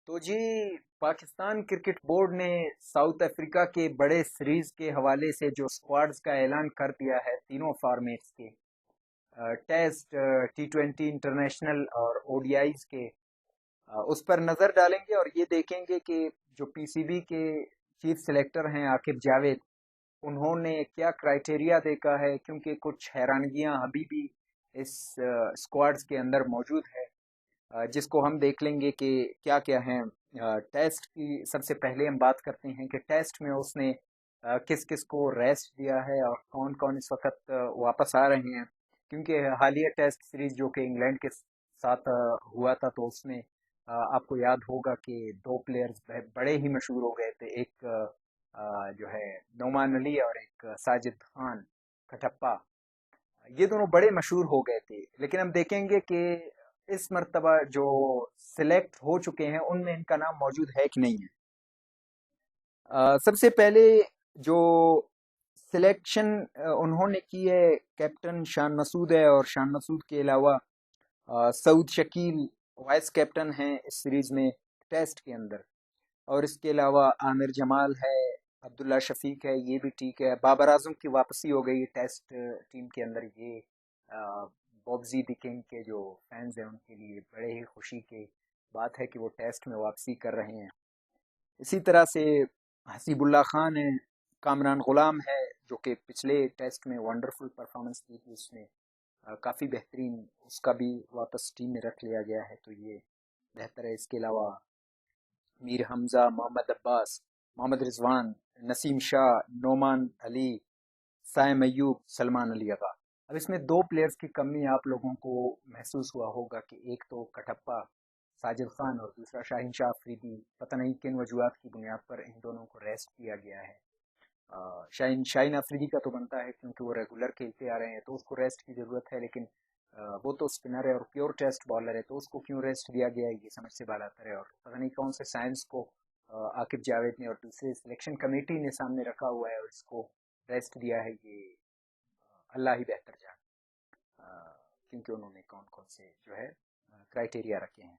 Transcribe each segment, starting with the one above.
تو جی Pakistan cricket board نے South Africa کے بڑے سیریز کے حوالے سے جو اسکواڈز کا اعلان کر دیا ہے تینوں فارمیٹس کے ٹیسٹ T20 انٹرنیشنل اور ODIs کے اس پر نظر ڈالیں گے اور یہ دیکھیں گے کہ جو PCB کے چیف سلیکٹر ہیں عاقب جاوید انہوں نے کیا کرائٹیریا دیکھا ہے، کیونکہ کچھ حیرانگیاں ابھی بھی اس اسکواڈز کے اندر موجود ہے جس کو ہم دیکھ لیں گے کہ کیا کیا ہیں۔ ٹیسٹ کی سب سے پہلے ہم بات کرتے ہیں کہ ٹیسٹ میں اس نے کس کس کو ریسٹ دیا ہے اور کون کون اس وقت واپس آ رہے ہیں، کیونکہ حالیہ ٹیسٹ سیریز جو کہ انگلینڈ کے ساتھ ہوا تھا تو اس میں آپ کو یاد ہوگا کہ دو پلیئرز بڑے ہی مشہور ہو گئے تھے، ایک جو ہے نعمان علی اور ایک ساجد خان کھٹپا، یہ دونوں بڑے مشہور ہو گئے تھے۔ لیکن ہم دیکھیں گے کہ اس مرتبہ جو سلیکٹ ہو چکے ہیں ان میں ان کا نام موجود ہے کہ نہیں ہے۔ سب سے پہلے جو سلیکشن انہوں نے کی ہے کیپٹن شان مسعود ہے، اور شان مسعود کے علاوہ سعود شکیل وائس کیپٹن ہیں اس سیریز میں ٹیسٹ کے اندر، اور اس کے علاوہ عامر جمال ہے، عبداللہ شفیق ہے، یہ بھی ٹھیک ہے۔ بابر اعظم کی واپسی ہو گئی ٹیسٹ ٹیم کے اندر، یہ بوبزی دی کنگ کے جو فینز ہیں ان کے لیے بڑے ہی خوشی کی بات ہے کہ وہ ٹیسٹ میں واپسی کر رہے ہیں۔ اسی طرح سے حسیب اللہ خان ہے، کامران غلام ہے جو کہ پچھلے ٹیسٹ میں ونڈرفل پرفارمنس کی تھی، اس میں کافی بہترین، اس کا بھی واپس ٹیم میں رکھ لیا گیا ہے تو یہ بہتر ہے۔ اس کے علاوہ میر حمزہ، محمد عباس، محمد رضوان، نسیم شاہ، نعمان علی، سائم ایوب، سلمان علی اغا۔ اب اس میں دو پلیئرز کی کمی آپ لوگوں کو محسوس ہوا ہوگا کہ ایک تو کٹپا ساجد خان اور دوسرا شاہین شاہ افریدی، پتہ نہیں کن وجوہات کی بنیاد پر ان دونوں کو ریسٹ کیا گیا ہے۔ شاہین افریدی کا تو بنتا ہے کیونکہ وہ ریگولر کھیلتے آ رہے ہیں تو اس کو ریسٹ کی ضرورت ہے، لیکن وہ تو اسپنر ہے اور پیور ٹیسٹ بالر ہے تو اس کو کیوں ریسٹ دیا گیا ہے یہ سمجھ سے بالاتر ہے، اور پتہ نہیں کون سے سائنس کو عاقب جاوید نے اور دوسرے سلیکشن کمیٹی نے سامنے رکھا ہوا ہے اور اس کو ریسٹ دیا ہے، یہ اللہ ہی بہتر جان، کیونکہ انہوں نے کون کون سے جو ہے کرائٹیریا رکھے ہیں۔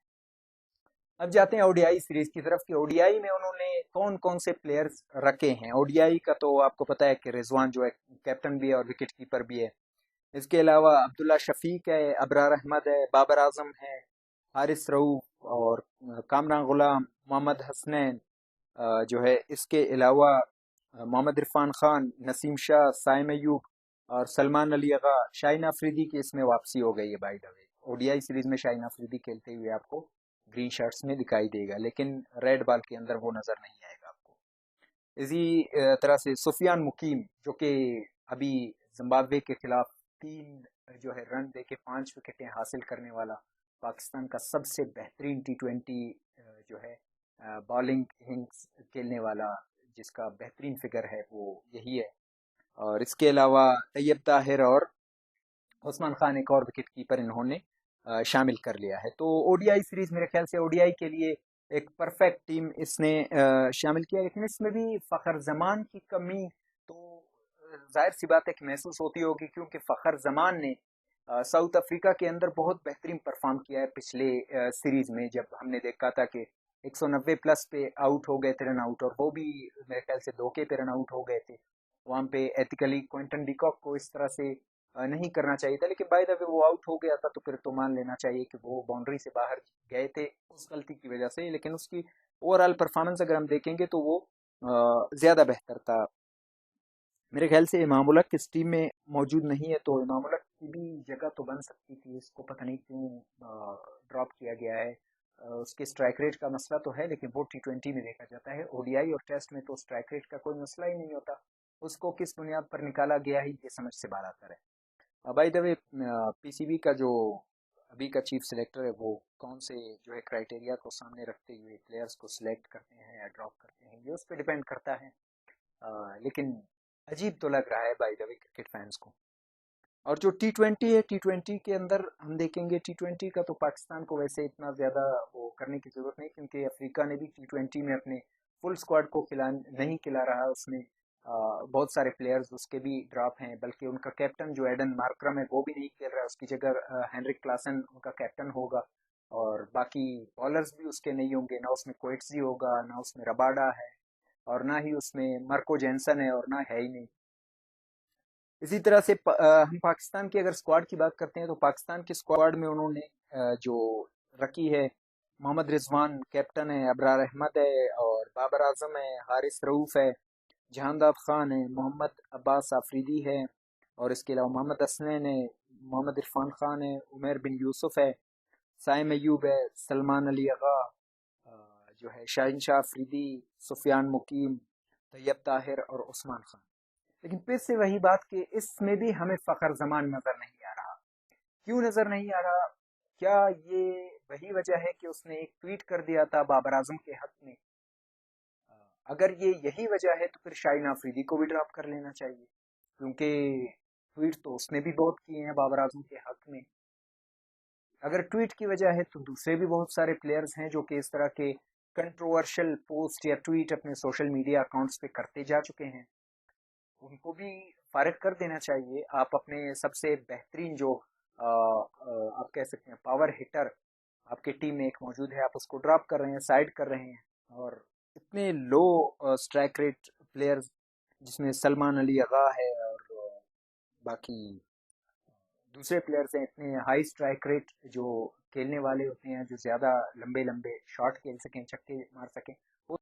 اب جاتے ہیں ODI سیریز کی طرف کہ ODI میں انہوں نے کون کون سے پلیئرز رکھے ہیں۔ ODI کا تو آپ کو پتہ ہے کہ رضوان جو ہے کیپٹن بھی ہے اور وکٹ کیپر بھی ہے۔ اس کے علاوہ عبداللہ شفیق ہے، ابرار احمد ہے، بابر اعظم ہے، حارث رؤوف اور کامران غلام، محمد حسنین جو ہے، اس کے علاوہ محمد عرفان خان، نسیم شاہ، سائم ایوب اور سلمان علی اغا۔ شاہین افریدی کی اس میں واپسی ہو گئی ہے by the way, ODI series میں شاہین افریدی کھیلتے ہوئے آپ کو گرین شرٹس میں دکھائی دے گا، لیکن ریڈ بال کے اندر وہ نظر نہیں آئے گا آپ کو۔ اسی طرح سے سفیان مقیم جو کہ ابھی زمبابوے کے خلاف 3 جو ہے رن دے کے 5 وکٹیں حاصل کرنے والا پاکستان کا سب سے بہترین T20 جو ہے بالنگ اننگز کھیلنے والا جس کا بہترین فگر ہے وہ یہی ہے۔ اور اس کے علاوہ طیب طاہر اور عثمان خان ایک اور وکٹ کیپر انہوں نے شامل کر لیا ہے۔ تو ODI سیریز میرے خیال سے ODI کے لیے ایک پرفیکٹ ٹیم اس نے شامل کیا، لیکن اس میں بھی فخر زمان کی کمی تو ظاہر سی بات ہے کہ محسوس ہوتی ہوگی، کیونکہ فخر زمان نے ساؤتھ افریقہ کے اندر بہت بہترین پرفارم کیا ہے پچھلے سیریز میں، جب ہم نے دیکھا تھا کہ 190 پلس پہ آؤٹ ہو گئے تھے رن آؤٹ، اور وہ بھی میرے خیال سے دھوکے پہ رن آؤٹ ہو گئے تھے وہاں پہ۔ ایتھیکلی کوئنٹن ڈیکاک کو اس طرح سے نہیں کرنا چاہیے تھا، لیکن بائی دا وے وہ آؤٹ ہو گیا تھا تو پھر تو مان لینا چاہیے کہ وہ باؤنڈری سے باہر گئے تھے اس غلطی کی وجہ سے، لیکن اس کی اوور آل پرفارمنس اگر ہم دیکھیں گے تو وہ زیادہ بہتر تھا۔ میرے خیال سے امام الحق اس ٹیم میں موجود نہیں ہے تو امام الحق کی بھی جگہ تو بن سکتی تھی، اس کو پتہ نہیں کیوں ڈراپ کیا گیا ہے۔ اس کے اسٹرائک ریٹ کا مسئلہ تو ہے، لیکن وہ T20 میں دیکھا جاتا ہے، ODI اور ٹیسٹ میں تو اسٹرائک ریٹ کا کوئی مسئلہ ہی نہیں ہوتا، اس کو کس بنیاد پر نکالا گیا ہے یہ سمجھ سے بالاتر ہے۔ بائی دا وے PCB کا جو ابھی کا چیف سلیکٹر ہے وہ کون سے جو ہے کرائٹیریا کو سامنے رکھتے ہوئے پلیئرز کو سلیکٹ کرتے ہیں یا ڈراپ کرتے ہیں یہ اس پہ ڈیپینڈ کرتا ہے، لیکن عجیب تو لگ رہا ہے by the way cricket fans کو۔ اور جو T20 ہے، T20 کے اندر ہم دیکھیں گے T20 کا تو پاکستان کو ویسے اتنا زیادہ وہ کرنے کی ضرورت نہیں، کیونکہ افریقہ نے بھی T20 میں اپنے فل اسکواڈ کو نہیں کھلا رہا، اس میں بہت سارے پلیئرز اس کے بھی ڈراپ ہیں، بلکہ ان کا کیپٹن جو ایڈن مارکرم ہے وہ بھی نہیں کھیل رہا ہے، اس کی جگہ ہینرک کلاسن ان کا کیپٹن ہوگا، اور باقی بولرز بھی اس کے نہیں ہوں گے، نہ اس میں کوئٹزی ہوگا، نہ اس میں رباڈا ہے، اور نہ ہی اس میں مرکو جینسن ہے، اور نہ ہے ہی نہیں۔ اسی طرح سے ہم پاکستان کی اگر اسکواڈ کی بات کرتے ہیں تو پاکستان کی اسکواڈ میں انہوں نے جو رکھی ہے، محمد رضوان کیپٹن ہے، ابرار احمد ہے، اور بابر اعظم ہے، حارث رؤوف ہے، جہانداد خان ہے، محمد عباس آفریدی ہے، اور اس کے علاوہ محمد حسنین ہے، محمد عرفان خان ہے، عمیر بن یوسف ہے، سائم ایوب ہے، سلمان علی اغا جو ہے، شاہین شاہ آفریدی، سفیان مقیم، طیب طاہر اور عثمان خان۔ لیکن پھر سے وہی بات کہ اس میں بھی ہمیں فخر زمان نظر نہیں آ رہا۔ کیوں نظر نہیں آ رہا؟ کیا یہ وہی وجہ ہے کہ اس نے ایک ٹویٹ کر دیا تھا بابر اعظم کے حق میں؟ اگر یہ یہی وجہ ہے تو پھر شاہین آفریدی کو بھی ڈراپ کر لینا چاہیے، کیونکہ ٹویٹ تو اس نے بھی بہت کیے ہیں بابر اعظم کے حق میں۔ اگر ٹویٹ کی وجہ ہے تو دوسرے بھی بہت سارے پلیئرز ہیں جو کہ اس طرح کے کنٹروورشل پوسٹ یا ٹویٹ اپنے سوشل میڈیا اکاؤنٹس پہ کرتے جا چکے ہیں، ان کو بھی فارغ کر دینا چاہیے۔ آپ اپنے سب سے بہترین جو آپ کہہ سکتے ہیں پاور ہٹر آپ کے ٹیم میں ایک موجود ہے، آپ اس کو ڈراپ کر رہے ہیں، سائڈ کر رہے ہیں، اور اتنے لو اسٹرائک ریٹ پلیئرز جس میں سلمان علی اغا ہے اور باقی دوسرے پلیئرز ہیں، اتنے ہائی اسٹرائک ریٹ جو کھیلنے والے ہوتے ہیں، جو زیادہ لمبے لمبے شاٹ کھیل سکیں، چھکے مار سکیں،